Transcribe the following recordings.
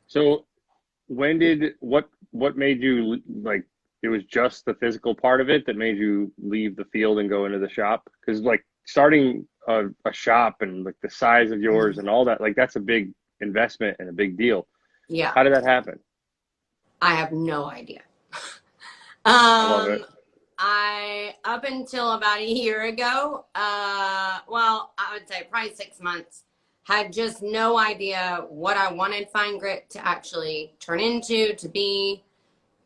So what made you like it was just the physical part of it that made you leave the field and go into the shop? Because like starting a shop and like the size of yours Mhm. and all that, like that's a big investment and a big deal. Yeah, How did that happen? I have no idea. I love Um, it. I up until about a year ago, well, I would say probably 6 months, had just no idea what I wanted Fine Grit to actually turn into, to be,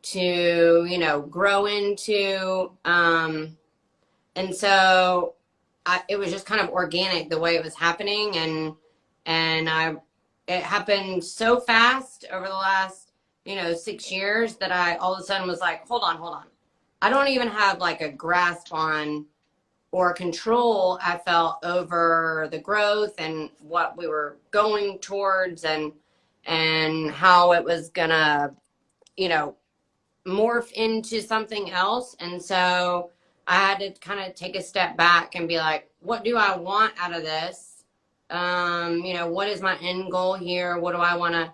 to grow into. And so it was just kind of organic the way it was happening, and it happened so fast over the last 6 years that I all of a sudden was like, hold on, I don't even have like a grasp on or control I felt over the growth and what we were going towards, and how it was gonna you know morph into something else. And so I had to kind of take a step back and be like, what do I want out of this? What is my end goal here? What do I want to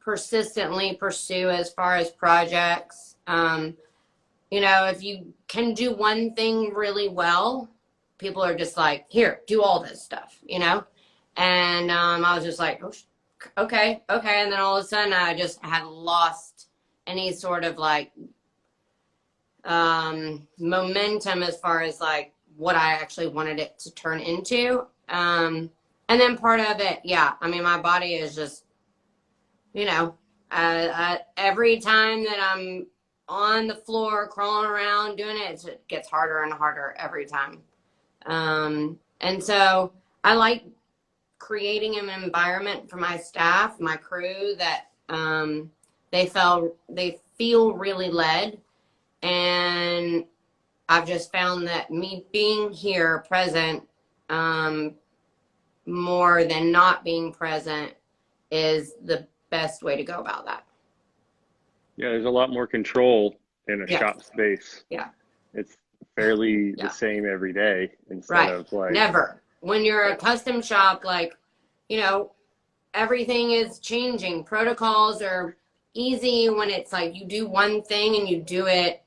persistently pursue as far as projects? If you can do one thing really well, people are just like, here, do all this stuff. And I was just like, oh, okay, okay. And then all of a sudden, I just had lost any sort of like momentum as far as like what I actually wanted it to turn into. And then part of it, yeah, I mean, my body is just, you know, every time that I'm on the floor crawling around doing it, it gets harder and harder every time. And so I like creating an environment for my staff, my crew, that they feel really led. And I've just found that me being here present, um, more than not being present, is the best way to go about that. Yeah, there's a lot more control in a Yeah, shop space. yeah, It's fairly the yeah. same every day instead Right. of like, Never. When you're a yeah, custom shop, like, you know, everything is changing. Protocols are easy when it's like you do one thing and you do it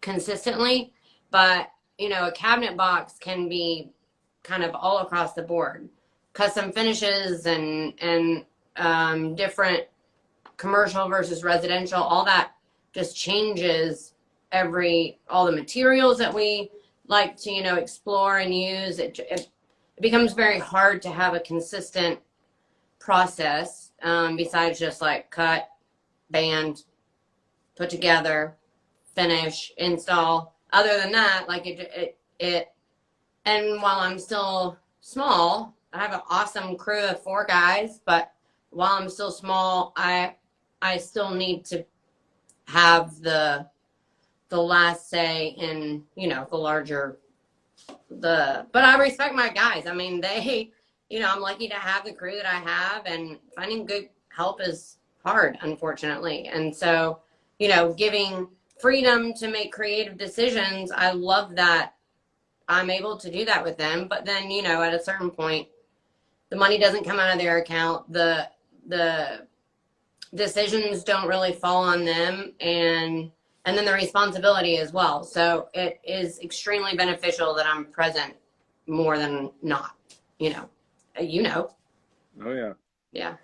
consistently. But, a cabinet box can be kind of all across the board. Custom finishes and different commercial versus residential, all that just changes all the materials that we like to explore and use. It becomes very hard to have a consistent process, besides just like cut, band, put together, finish, install. Other than that, like it and while I'm still small, I have an awesome crew of 4 guys, but while I'm still small, I still need to have the last say in the larger the but I respect my guys. I mean, I'm lucky to have the crew that I have, and finding good help is hard, unfortunately. And so, giving freedom to make creative decisions, I love that I'm able to do that with them. But then, at a certain point, the money doesn't come out of their account. The decisions don't really fall on them, and then the responsibility as well. So it is extremely beneficial that I'm present more than not. You know, you know, oh yeah. yeah.